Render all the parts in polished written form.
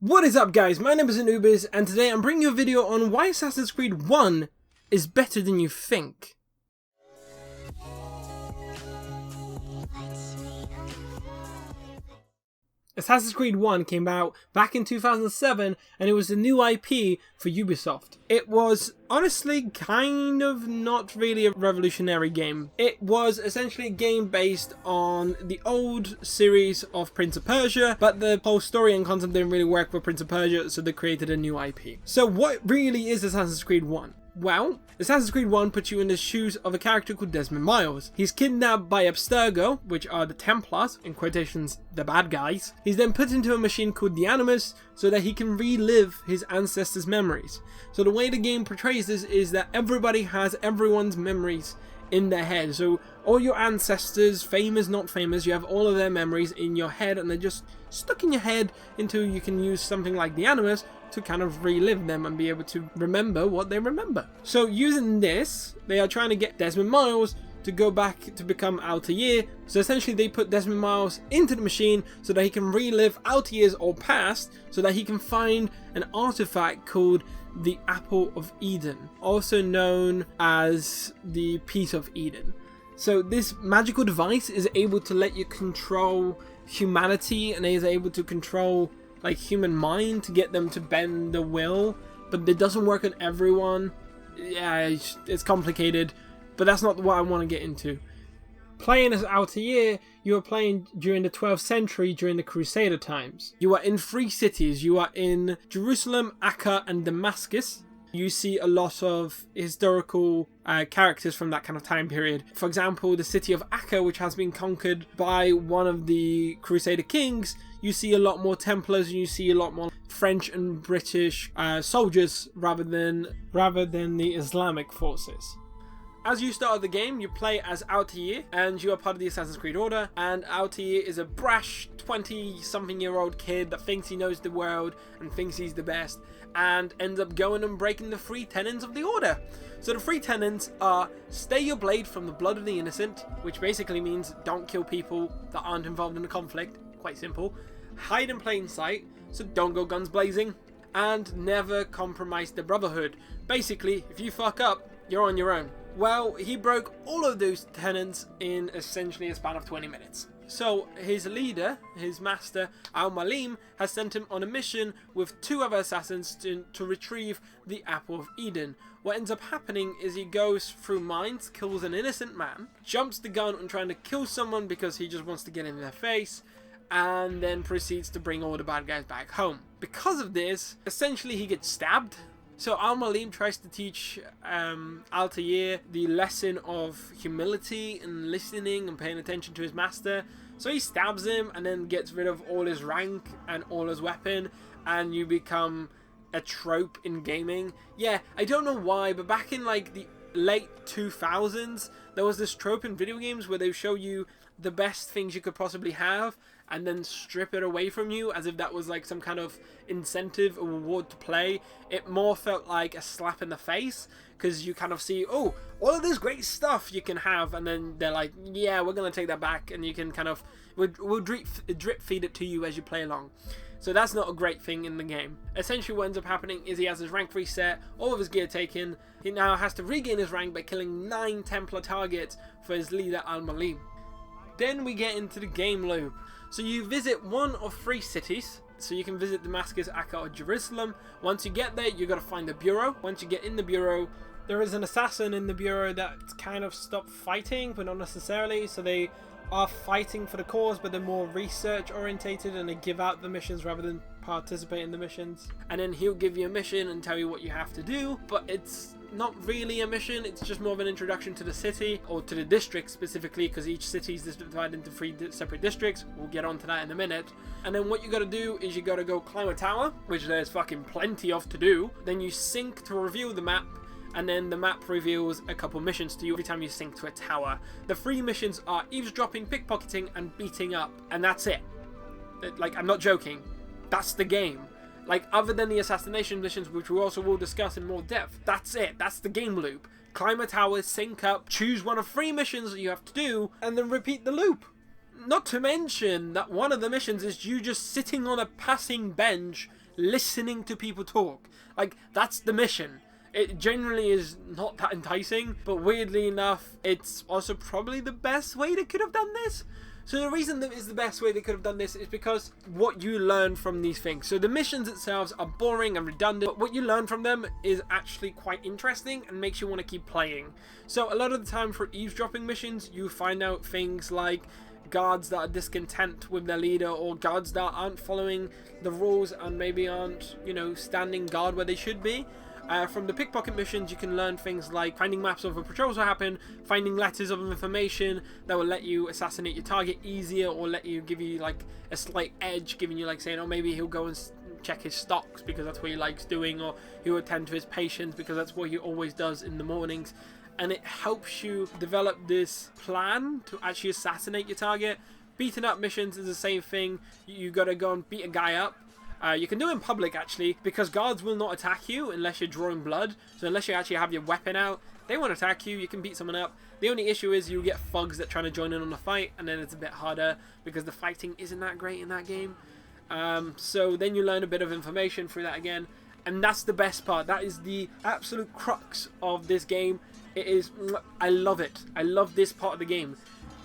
What is up, guys? My name is Anubis, and today I'm bringing you a video on why Assassin's Creed 1 is better than you think. Assassin's Creed 1 came out back in 2007, and it was the new IP for Ubisoft. It was honestly kind of not really a revolutionary game. It was essentially a game based on the old series of Prince of Persia, but the whole story and concept didn't really work for Prince of Persia, so they created a new IP. So what really is Assassin's Creed 1? Well, Assassin's Creed 1 puts you in the shoes of a character called Desmond Miles. He's kidnapped by Abstergo, which are the Templars, in quotations, the bad guys. He's then put into a machine called the Anubis so that he can relive his ancestors' memories. So the way the game portrays this is that everybody has everyone's memories in their head. So all your ancestors, famous, not famous, you have all of their memories in your head, and they're just stuck in your head until you can use something like the Anubis to kind of relive them and be able to remember what they remember. So using this, they are trying to get Desmond Miles to go back to become Altair. So essentially they put Desmond Miles into the machine so that he can relive Altair's old past, so that he can find an artifact called the Apple of Eden, also known as the Piece of Eden. So this magical device is able to let you control humanity, and is able to control like human mind to get them to bend the will, but it doesn't work on everyone. Yeah, it's complicated, but that's not what I want to get into. Playing as Altair, you are playing during the 12th century, during the Crusader times. You are in 3 cities. You are in Jerusalem, Acre, and Damascus. You see a lot of historical characters from that kind of time period. For example, the city of Acre, which has been conquered by one of the Crusader kings, you see a lot more Templars, and you see a lot more French and British soldiers rather than the Islamic forces. As you start the game, you play as Altair, and you are part of the Assassin's Creed Order, and Altair is a brash 20-something-year-old kid that thinks he knows the world and thinks he's the best, and ends up going and breaking the 3 tenets of the Order. So the 3 tenets are: stay your blade from the blood of the innocent, which basically means don't kill people that aren't involved in the conflict, quite simple. Hide in plain sight, so don't go guns blazing, and never compromise the Brotherhood. Basically, if you fuck up, you're on your own. Well, he broke all of those tenets in essentially a span of 20 minutes. So his leader, his master, Al-Malim, has sent him on a mission with 2 other assassins to retrieve the Apple of Eden. What ends up happening is he goes through mines, kills an innocent man, jumps the gun on trying to kill someone because he just wants to get in their face, and then proceeds to bring all the bad guys back home. Because of this, essentially he gets stabbed. So Al-Malim tries to teach Altair the lesson of humility and listening and paying attention to his master. So he stabs him and then gets rid of all his rank and all his weapon, and you become a trope in gaming. Yeah, I don't know why, but back in like the late 2000s, there was this trope in video games where they show you the best things you could possibly have and then strip it away from you as if that was like some kind of incentive or reward to play. It more felt like a slap in the face, because you kind of see, oh, all of this great stuff you can have, and then they're like, yeah, we're gonna take that back, and you can kind of, we'll drip feed it to you as you play along. So that's not a great thing in the game. Essentially what ends up happening is he has his rank reset, all of his gear taken. He now has to regain his rank by killing 9 Templar targets for his leader Al-Malim. Then we get into the game loop. So you visit one of 3 cities. So you can visit Damascus, Acre, or Jerusalem. Once you get there, you got to find the bureau. Once you get in the bureau, there is an assassin in the bureau that kind of stopped fighting, but not necessarily. So they are fighting for the cause, but they're more research orientated, and they give out the missions rather than participate in the missions. And then he'll give you a mission and tell you what you have to do, but it's not really a mission. It's just more of an introduction to the city, or to the district specifically, because each city is divided into 3 separate districts. We'll get onto that in a minute. And then what you gotta do is you gotta go climb a tower, which there's fucking plenty of to do. Then you sync to reveal the map, and then the map reveals a couple missions to you every time you sync to a tower. The 3 missions are eavesdropping, pickpocketing, and beating up, and that's it. Like, I'm not joking. That's the game. Like, other than the assassination missions, which we also will discuss in more depth, that's it. That's the game loop. Climb a tower, sync up, choose one of 3 missions that you have to do, and then repeat the loop. Not to mention that one of the missions is you just sitting on a passing bench listening to people talk. Like, that's the mission. It generally is not that enticing, but weirdly enough, it's also probably the best way they could have done this. So the reason that it's the best way they could have done this is because what you learn from these things. So the missions themselves are boring and redundant, but what you learn from them is actually quite interesting and makes you want to keep playing. So a lot of the time for eavesdropping missions, you find out things like guards that are discontent with their leader, or guards that aren't following the rules and maybe aren't, you know, standing guard where they should be. From the pickpocket missions, you can learn things like finding maps of where patrols will happen, finding letters of information that will let you assassinate your target easier, or let you give you like a slight edge, giving you like saying, oh, maybe he'll go and check his stocks because that's what he likes doing, or he'll attend to his patients because that's what he always does in the mornings. And it helps you develop this plan to actually assassinate your target. Beating up missions is the same thing. You gotta go and beat a guy up. You can do it in public actually, because guards will not attack you unless you're drawing blood. So unless you actually have your weapon out, they won't attack you. You can beat someone up. The only issue is you get thugs that try to join in on the fight, and then it's a bit harder because the fighting isn't that great in that game. So then you learn a bit of information through that again, and that's the best part. That is the absolute crux of this game. It is, I love it. I love this part of the game.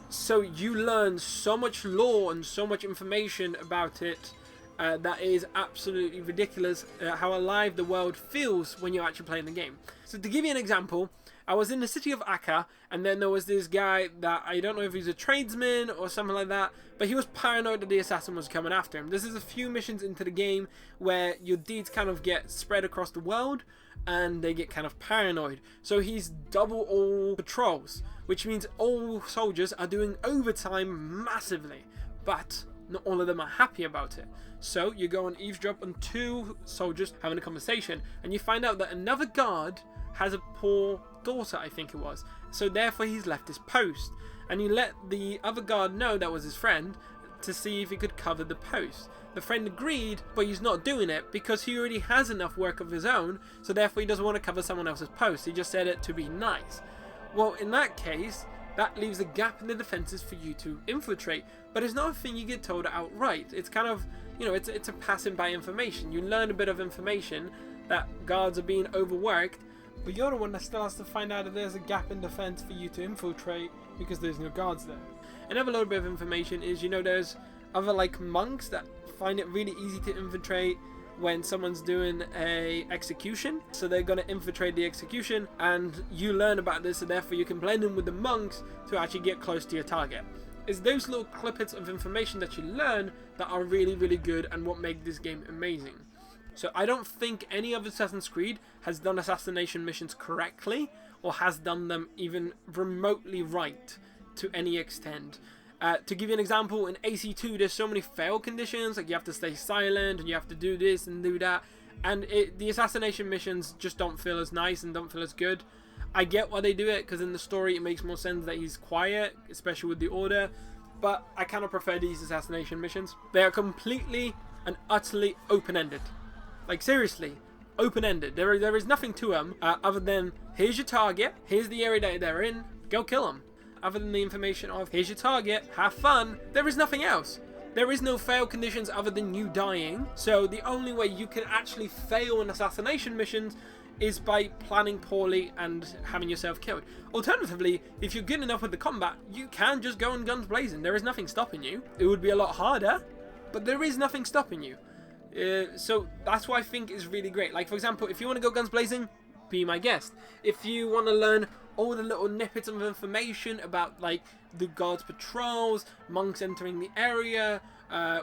So you learn so much lore and so much information about it. That is absolutely ridiculous, how alive the world feels when you're actually playing the game. So to give you an example, I was in the city of Akka, and then there was this guy that I don't know if he's a tradesman or something like that, but he was paranoid that the assassin was coming after him. This is a few missions into the game where your deeds kind of get spread across the world and they get kind of paranoid. So he's double all patrols, which means all soldiers are doing overtime massively, but not all of them are happy about it. So you go and eavesdrop on two soldiers having a conversation, and you find out that another guard has a poor daughter, I think it was. So therefore he's left his post, and you let the other guard know that was his friend to see if he could cover the post. The friend agreed, but he's not doing it because he already has enough work of his own, so therefore he doesn't want to cover someone else's post. He just said it to be nice. Well, in that case, that leaves a gap in the defenses for you to infiltrate, but it's not a thing you get told outright. It's kind of, you know, it's a passing by information. You learn a bit of information that guards are being overworked, but you're the one that still has to find out if there's a gap in defense for you to infiltrate because there's no guards there. Another little bit of information is, you know, there's other like monks that find it really easy to infiltrate when someone's doing a execution, so they're going to infiltrate the execution, and you learn about this, so therefore you can blend in with the monks to actually get close to your target. It's those little clippets of information that you learn that are really, really good and what make this game amazing. So I don't think any of Assassin's Creed has done assassination missions correctly, or has done them even remotely right to any extent. To give you an example, in AC2 there's so many fail conditions, like you have to stay silent and you have to do this and do that, and the assassination missions just don't feel as nice and don't feel as good. I get why they do it, because in the story it makes more sense that he's quiet, especially with the Order, but I kind of prefer these assassination missions. They are completely and utterly open-ended. Like seriously, open-ended. There is nothing to them other than here's your target, here's the area that they're in, go kill them. Other than the information of here's your target, have fun, there is nothing else. There is no fail conditions other than you dying, so the only way you can actually fail in assassination missions is by planning poorly and having yourself killed. Alternatively, if you're good enough with the combat, you can just go in guns blazing. There is nothing stopping you. It would be a lot harder, but there is nothing stopping you. So that's what I think is really great. Like, for example, if you want to go guns blazing, be my guest. If you want to learn all the little snippets of information about like the guards patrols, monks entering the area,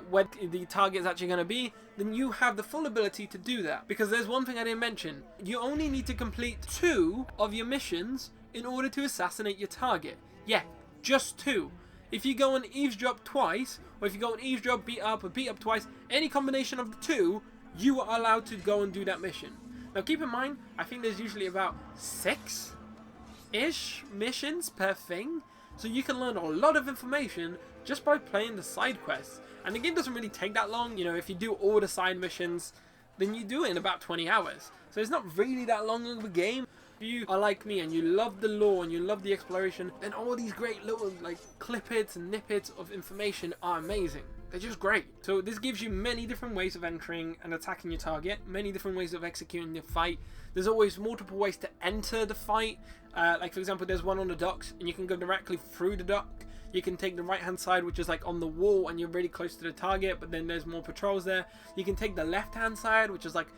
where the target is actually going to be, then you have the full ability to do that. Because there's one thing I didn't mention. You only need to complete 2 of your missions in order to assassinate your target. Yeah, just 2. If you go and eavesdrop twice, or if you go and eavesdrop, beat up, or beat up twice, any combination of the 2, you are allowed to go and do that mission. Now keep in mind, I think there's usually about 6-ish missions per thing, so you can learn a lot of information just by playing the side quests. And the game doesn't really take that long. You know, if you do all the side missions, then you do it in about 20 hours. So it's not really that long of a game. If you are like me and you love the lore and you love the exploration, then all these great little like clippets and snippets of information are amazing. they're just great. So this gives you many different ways of entering and attacking your target, many different ways of executing the fight. There's always multiple ways to enter the fight. Like for example, there's one on the docks, and you can go directly through the dock. You can take the right hand side, which is like on the wall, and you're really close to the target, but then there's more patrols there. You can take the left hand side, which is like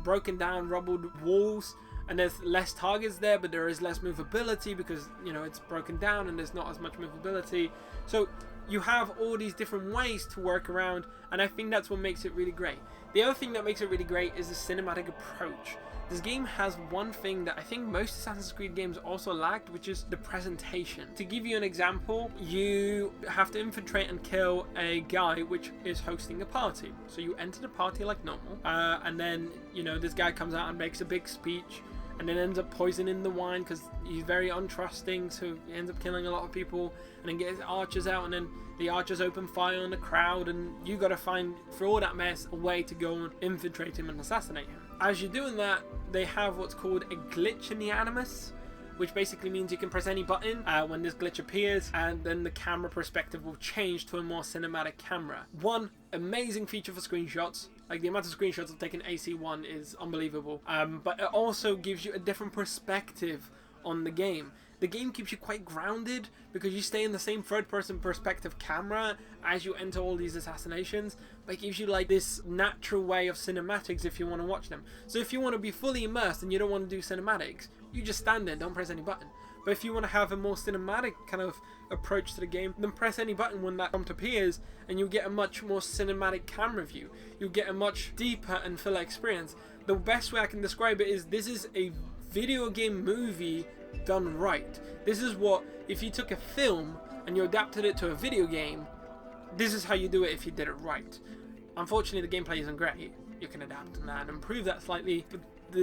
broken down, rubbled walls, and there's less targets there, but there is less movability because, you know, it's broken down and there's not as much movability. So you have all these different ways to work around, and I think that's what makes it really great. The other thing that makes it really great is the cinematic approach. This game has one thing that I think most Assassin's Creed games also lacked, which is the presentation. To give you an example, you have to infiltrate and kill a guy which is hosting a party. So you enter the party like normal, and then, you know, this guy comes out and makes a big speech, and then ends up poisoning the wine because he's very untrusting, so he ends up killing a lot of people, and then gets archers out, and then the archers open fire on the crowd, and you gotta find, through all that mess, a way to go and infiltrate him and assassinate him. As you're doing that, they have what's called a glitch in the Anubis, which basically means you can press any button when this glitch appears, and then the camera perspective will change to a more cinematic camera. One amazing feature for screenshots. Like, the amount of screenshots I've taken AC1 is unbelievable. But it also gives you a different perspective on the game. The game keeps you quite grounded because you stay in the same third-person perspective camera as you enter all these assassinations, but it gives you like this natural way of cinematics if you want to watch them. So if you want to be fully immersed and you don't want to do cinematics, you just stand there, don't press any button. But if you want to have a more cinematic kind of approach to the game, then press any button when that prompt appears, and you'll get a much more cinematic camera view. You'll get a much deeper and fuller experience. The best way I can describe it is this is a video game movie done right. This is what, if you took a film and you adapted it to a video game, this is how you do it if you did it right. Unfortunately, the gameplay isn't great. You can adapt on that and improve that slightly, but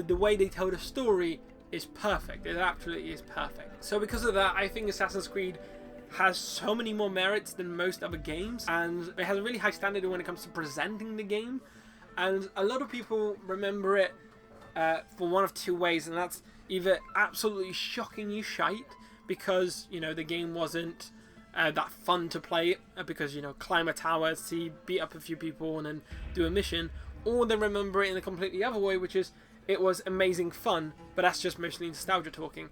the way they tell the story is perfect. It absolutely is perfect. So because of that, I think Assassin's Creed has so many more merits than most other games, and it has a really high standard when it comes to presenting the game, and a lot of people remember it for one of two ways, and that's either absolutely shockingly shite because, you know, the game wasn't that fun to play because, you know, climb a tower, see, beat up a few people and then do a mission, or they remember it in a completely other way, which is it was amazing fun, but that's just mostly nostalgia talking.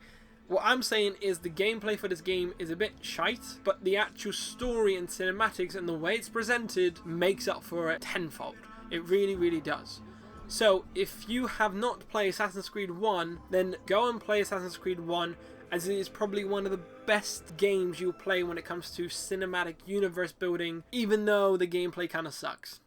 What I'm saying is the gameplay for this game is a bit shite, but the actual story and cinematics and the way it's presented makes up for it tenfold. It really, really does. So if you have not played Assassin's Creed 1, then go and play Assassin's Creed 1, as it is probably one of the best games you'll play when it comes to cinematic universe building, even though the gameplay kind of sucks.